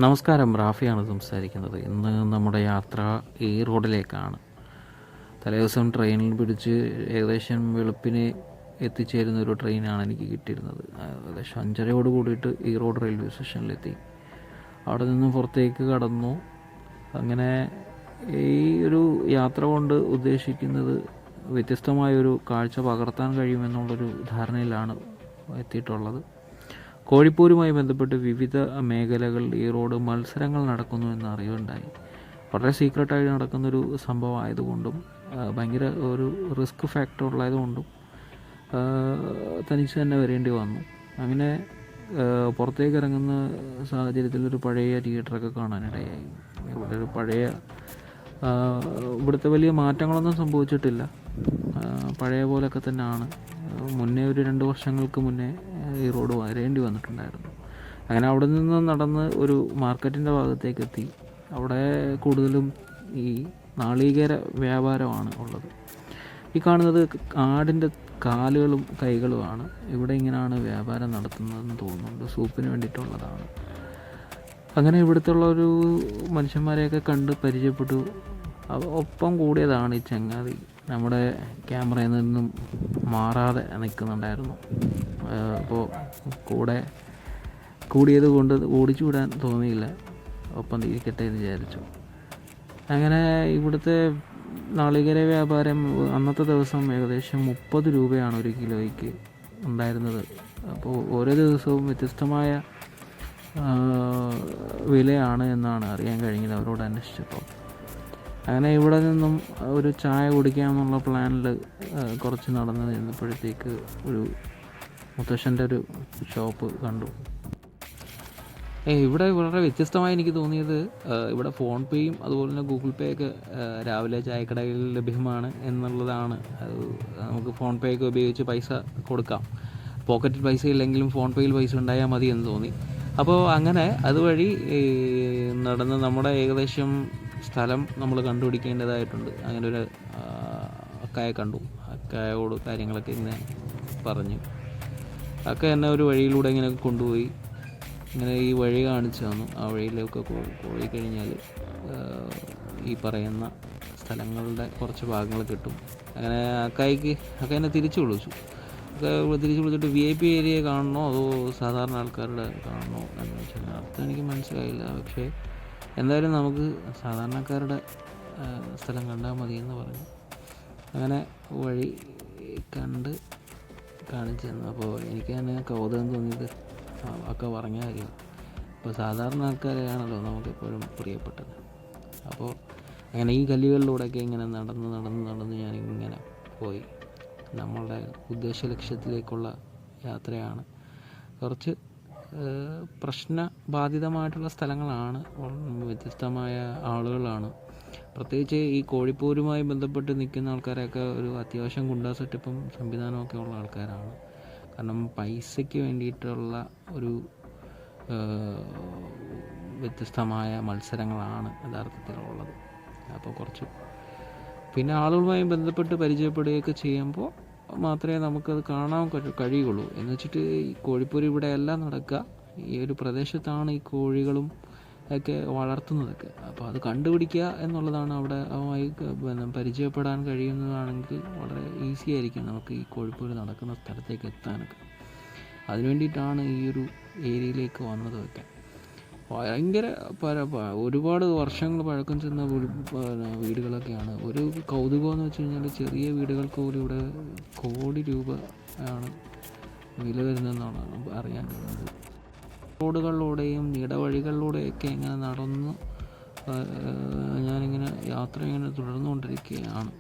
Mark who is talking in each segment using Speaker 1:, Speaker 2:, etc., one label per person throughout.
Speaker 1: നമസ്കാരം, റാഫിയാണ് സംസാരിക്കുന്നത്. ഇന്ന് നമ്മുടെ യാത്ര ഈ റോഡിലേക്കാണ്. തലേദിവസം ട്രെയിനിൽ പിടിച്ച് ഏകദേശം വെളുപ്പിന് എത്തിച്ചേരുന്ന ഒരു ട്രെയിനാണ് എനിക്ക് കിട്ടിയിരുന്നത്. ഏകദേശം 5:30 കൂടിയിട്ട് ഈ റോഡ് റെയിൽവേ സ്റ്റേഷനിലെത്തി. അവിടെ നിന്നും പുറത്തേക്ക് കടന്നു. അങ്ങനെ ഈ ഒരു യാത്ര കൊണ്ട് ഉദ്ദേശിക്കുന്നത് വ്യത്യസ്തമായൊരു കാഴ്ച പകർത്താൻ കഴിയുമെന്നുള്ളൊരു ധാരണയിലാണ് എത്തിയിട്ടുള്ളത്. കോഴിപ്പോരുമായി ബന്ധപ്പെട്ട് വിവിധ മേഖലകളിൽ ഈ റോഡ് മത്സരങ്ങൾ നടക്കുന്നു എന്ന് അറിവുണ്ടായി. വളരെ സീക്രട്ടായി നടക്കുന്നൊരു സംഭവം ആയതുകൊണ്ടും ഭയങ്കര ഒരു റിസ്ക് ഫാക്ടർ ഉള്ളതുകൊണ്ടും തനിച്ച് തന്നെ വരേണ്ടി വന്നു. അങ്ങനെ പുറത്തേക്ക് ഇറങ്ങുന്ന സാഹചര്യത്തിൽ ഒരു പഴയ തിയേറ്ററൊക്കെ കാണാനിടയായി. ഇവിടെ ഒരു പഴയ ഇവിടുത്തെ വലിയ മാറ്റങ്ങളൊന്നും സംഭവിച്ചിട്ടില്ല, പഴയ പോലെയൊക്കെ തന്നെയാണ്. മുന്നേ ഒരു 2 വർഷങ്ങൾക്ക് മുന്നേ ഈ റോഡ് വരേണ്ടി വന്നിട്ടുണ്ടായിരുന്നു. അങ്ങനെ അവിടെ നിന്ന് നടന്ന് ഒരു മാർക്കറ്റിൻ്റെ ഭാഗത്തേക്ക് എത്തി. അവിടെ കൂടുതലും ഈ നാളികേര വ്യാപാരമാണ് ഉള്ളത്. ഈ കാണുന്നത് ആടിൻ്റെ കാലുകളും കൈകളുമാണ്. ഇവിടെ ഇങ്ങനെയാണ് വ്യാപാരം നടത്തുന്നതെന്ന് തോന്നുന്നുണ്ട്. സൂപ്പിന് വേണ്ടിയിട്ടുള്ളതാണ്. അങ്ങനെ ഇവിടുത്തെ ഒരു മനുഷ്യന്മാരെയൊക്കെ കണ്ട് പരിചയപ്പെട്ടു. ഒപ്പം കൂടിയതാണ് ഈ ചങ്ങാതി. നമ്മുടെ ക്യാമറയിൽ നിന്നും മാറാതെ നിൽക്കുന്നുണ്ടായിരുന്നു. അപ്പോൾ കൂടിയത് കൊണ്ട് ഓടിച്ചു വിടാൻ തോന്നിയില്ല, ഒപ്പം ഇരിക്കട്ടെ എന്ന് വിചാരിച്ചു. അങ്ങനെ ഇവിടുത്തെ നാളികേര വ്യാപാരം അന്നത്തെ ദിവസം ഏകദേശം 30 രൂപയാണ് 1 കിലോയ്ക്ക് ഉണ്ടായിരുന്നത്. അപ്പോൾ ഓരോ ദിവസവും വ്യത്യസ്തമായ വിലയാണ് എന്നാണ് അറിയാൻ കഴിഞ്ഞത് അവരോട് അന്വേഷിച്ചപ്പോൾ. അങ്ങനെ ഇവിടെ നിന്നും ഒരു ചായ കുടിക്കാമെന്നുള്ള പ്ലാനിൽ കുറച്ച് നടന്ന് നിന്നപ്പോഴത്തേക്ക് ഒരു മുത്തശ്ശൻ്റെ ഒരു ഷോപ്പ് കണ്ടു. ഇവിടെ വളരെ വ്യത്യസ്തമായി എനിക്ക് തോന്നിയത് ഇവിടെ ഫോൺ പേയും അതുപോലെ തന്നെ ഗൂഗിൾ പേ ഒക്കെ രാവിലെ ചായക്കടയിൽ ലഭ്യമാണ് എന്നുള്ളതാണ്. നമുക്ക് ഫോൺ പേ ഒക്കെ ഉപയോഗിച്ച് പൈസ കൊടുക്കാം. പോക്കറ്റിൽ പൈസ ഇല്ലെങ്കിലും ഫോൺ പേയിൽ പൈസ ഉണ്ടായാൽ മതി എന്ന് തോന്നി. അപ്പോൾ അങ്ങനെ അതുവഴി നടന്ന് നമ്മുടെ ഏകദേശം സ്ഥലം നമ്മൾ കണ്ടുപിടിക്കേണ്ടതായിട്ടുണ്ട്. അങ്ങനെ ഒരു അക്കായെ കണ്ടു. അക്കായോട് കാര്യങ്ങളൊക്കെ ഇങ്ങനെ പറഞ്ഞു. അക്ക എന്നെ ഒരു വഴിയിലൂടെ ഇങ്ങനെ കൊണ്ടുപോയി ഇങ്ങനെ ഈ വഴി കാണിച്ചു തന്നു. ആ വഴിയിലൊക്കെ പോയി കഴിഞ്ഞാൽ ഈ പറയുന്ന സ്ഥലങ്ങളുടെ കുറച്ച് ഭാഗങ്ങൾ കിട്ടും. അങ്ങനെ അക്ക എന്നെ തിരിച്ചു വിളിച്ചു. തിരിച്ചു വിളിച്ചിട്ട് VIP ഏരിയ കാണണോ അതോ സാധാരണ ആൾക്കാരുടെ കാണണോ എന്ന് വെച്ചാൽ അർത്ഥം എനിക്ക് മനസ്സിലായില്ല. പക്ഷേ എന്തായാലും നമുക്ക് സാധാരണക്കാരുടെ സ്ഥലം കണ്ടാൽ മതി എന്ന് പറഞ്ഞു. അങ്ങനെ വഴി കണ്ട് കാണിച്ചു തന്നു. അപ്പോൾ എനിക്ക് തന്നെ കൗതുകം തോന്നിയത് ഒക്കെ പറഞ്ഞ കാര്യം. ഇപ്പോൾ സാധാരണ ആൾക്കാരെയാണല്ലോ നമുക്കെപ്പോഴും പ്രിയപ്പെട്ടത്. അപ്പോൾ അങ്ങനെ ഈ ഗല്ലികളിലൂടെയൊക്കെ ഇങ്ങനെ നടന്ന് ഞാനിങ്ങനെ പോയി. നമ്മളുടെ ഉദ്ദേശ ലക്ഷ്യത്തിലേക്കുള്ള യാത്രയാണ്. കുറച്ച് പ്രശ്നബാധിതമായിട്ടുള്ള സ്ഥലങ്ങളാണ്, വ്യത്യസ്തമായ ആളുകളാണ്. പ്രത്യേകിച്ച് ഈ കോഴിപ്പോരുമായി ബന്ധപ്പെട്ട് നിൽക്കുന്ന ആൾക്കാരൊക്കെ ഒരു അത്യാവശ്യം ഗുണ്ടാ സെറ്റപ്പും സംവിധാനമൊക്കെ ഉള്ള ആൾക്കാരാണ്. കാരണം പൈസയ്ക്ക് വേണ്ടിയിട്ടുള്ള ഒരു വ്യത്യസ്തമായ മത്സരങ്ങളാണ് യഥാർത്ഥത്തിലുള്ളത്. അപ്പോൾ കുറച്ച് പിന്നെ ആളുകളുമായി ബന്ധപ്പെട്ട് പരിചയപ്പെടുകയൊക്കെ ചെയ്യുമ്പോൾ മാത്രമേ നമുക്കത് കാണാൻ കഴിയുള്ളൂ. എന്ന് വെച്ചിട്ട് ഈ കോഴിപ്പോര് ഇവിടെയല്ല നടക്കുക, ഈ ഒരു പ്രദേശത്താണ് ഈ കോഴികളും ഒക്കെ വളർത്തുന്നതൊക്കെ. അപ്പോൾ അത് കണ്ടുപിടിക്കുക എന്നുള്ളതാണ്. അവിടെ അതുമായി പരിചയപ്പെടാൻ കഴിയുന്നതാണെങ്കിൽ വളരെ ഈസി ആയിരിക്കും നമുക്ക് ഈ കോഴിപ്പോര് നടക്കുന്ന സ്ഥലത്തേക്ക് എത്താനൊക്കെ. അതിനു വേണ്ടിയിട്ടാണ് ഈ ഒരു ഏരിയയിലേക്ക് വന്നതൊക്കെ. ഭയങ്കര ഒരുപാട് വർഷങ്ങൾ പഴക്കം ചെന്ന വീടുകളൊക്കെയാണ്. ഒരു കൗതുകം എന്ന് വെച്ച് കഴിഞ്ഞാൽ ചെറിയ വീടുകൾക്ക് പോലും ഇവിടെ കോടി രൂപ ആണ് വില വരുന്നതെന്നാണ് അറിയാൻ കഴിയുന്നത്. റോഡുകളിലൂടെയും ഇടവഴികളിലൂടെയൊക്കെ ഇങ്ങനെ നടന്ന് ഞാനിങ്ങനെ യാത്ര ഇങ്ങനെ തുടർന്നുകൊണ്ടിരിക്കുകയാണ്.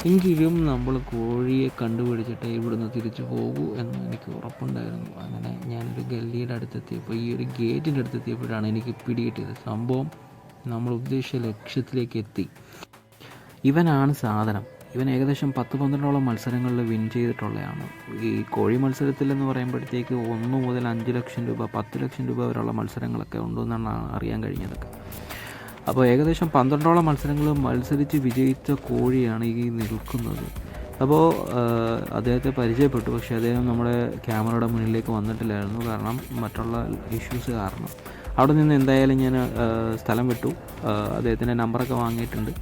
Speaker 1: എങ്കിലും നമ്മൾ കോഴിയെ കണ്ടുപിടിച്ചിട്ട് ഇവിടുന്ന് തിരിച്ചു പോകൂ എന്ന് എനിക്ക് ഉറപ്പുണ്ടായിരുന്നു. അങ്ങനെ ഞാനൊരു ഗല്ലിയുടെ അടുത്തെത്തിയപ്പോൾ, ഈ ഒരു ഗേറ്റിൻ്റെ അടുത്തെത്തിയപ്പോഴാണ് എനിക്ക് പിടികിട്ടിയത്. സംഭവം നമ്മൾ ഉദ്ദേശിച്ച ലക്ഷ്യത്തിലേക്ക് എത്തി. ഇവനാണ് സാധനം. ഇവൻ ഏകദേശം 10-12 മത്സരങ്ങളിൽ വിൻ ചെയ്തിട്ടുള്ളതാണ്. ഈ കോഴി മത്സരത്തിലെന്ന് പറയുമ്പോഴത്തേക്ക് 1 മുതൽ 5 ലക്ഷം രൂപ, 10 ലക്ഷം രൂപ വരെയുള്ള മത്സരങ്ങളൊക്കെ ഉണ്ടെന്നാണ് അറിയാൻ കഴിഞ്ഞതൊക്കെ. അപ്പോൾ ഏകദേശം 12 മത്സരങ്ങൾ മത്സരിച്ച് വിജയിച്ച കോഴിയാണ് ഈ നിൽക്കുന്നത്. അപ്പോൾ അദ്ദേഹത്തെ പരിചയപ്പെട്ടു, പക്ഷേ അദ്ദേഹം നമ്മുടെ ക്യാമറയുടെ മുന്നിലേക്ക് വന്നിട്ടില്ലായിരുന്നു. കാരണം മറ്റുള്ള ഇഷ്യൂസ് കാരണം. അവിടെ നിന്ന് എന്തായാലും ഞാൻ സ്ഥലം വിട്ടു. അദ്ദേഹത്തിൻ്റെ നമ്പറൊക്കെ വാങ്ങിയിട്ടുണ്ട്.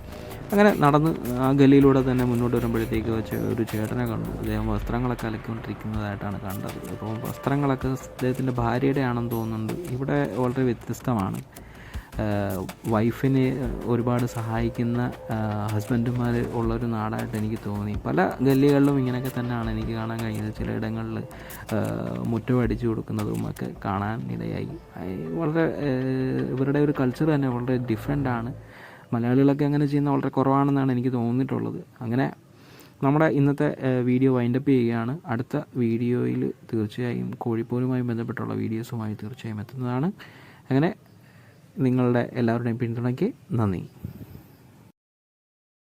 Speaker 1: അങ്ങനെ നടന്ന് ആ ഗലിയിലൂടെ തന്നെ മുന്നോട്ട് വരുമ്പോഴത്തേക്ക് ഒരു ചേട്ടനെ കണ്ടു. അദ്ദേഹം വസ്ത്രങ്ങളൊക്കെ അലക്കിക്കൊണ്ടിരിക്കുന്നതായിട്ടാണ് കണ്ടത്. അപ്പോൾ വസ്ത്രങ്ങളൊക്കെ അദ്ദേഹത്തിൻ്റെ ഭാര്യയുടെ ആണെന്ന് തോന്നുന്നുണ്ട്. ഇവിടെ വളരെ വ്യത്യസ്തമാണ്. വൈഫിനെ ഒരുപാട് സഹായിക്കുന്ന ഹസ്ബൻഡുമാർ ഉള്ളൊരു നാടായിട്ട് എനിക്ക് തോന്നി. പല ഗല്ലികളിലും ഇങ്ങനെയൊക്കെ തന്നെയാണ് എനിക്ക് കാണാൻ കഴിയുന്നത്. ചിലയിടങ്ങളിൽ മുറ്റം അടിച്ചു കൊടുക്കുന്നതും ഒക്കെ കാണാൻ ഇടയായി. വളരെ ഇവരുടെ ഒരു കൾച്ചർ തന്നെ വളരെ ഡിഫറെൻ്റാണ്. മലയാളികളൊക്കെ അങ്ങനെ ചെയ്യുന്ന വളരെ കുറവാണെന്നാണ് എനിക്ക് തോന്നിയിട്ടുള്ളത്. അങ്ങനെ നമ്മുടെ ഇന്നത്തെ വീഡിയോ വൈൻഡപ്പ് ചെയ്യുകയാണ്. അടുത്ത വീഡിയോയിൽ തീർച്ചയായും കോഴിപ്പോരുമായി ബന്ധപ്പെട്ടുള്ള വീഡിയോസുമായി തീർച്ചയായും എത്തുന്നതാണ്. അങ്ങനെ നിങ്ങളുടെ എല്ലാവരുടെയും പിന്തുണയ്ക്ക് നന്ദി.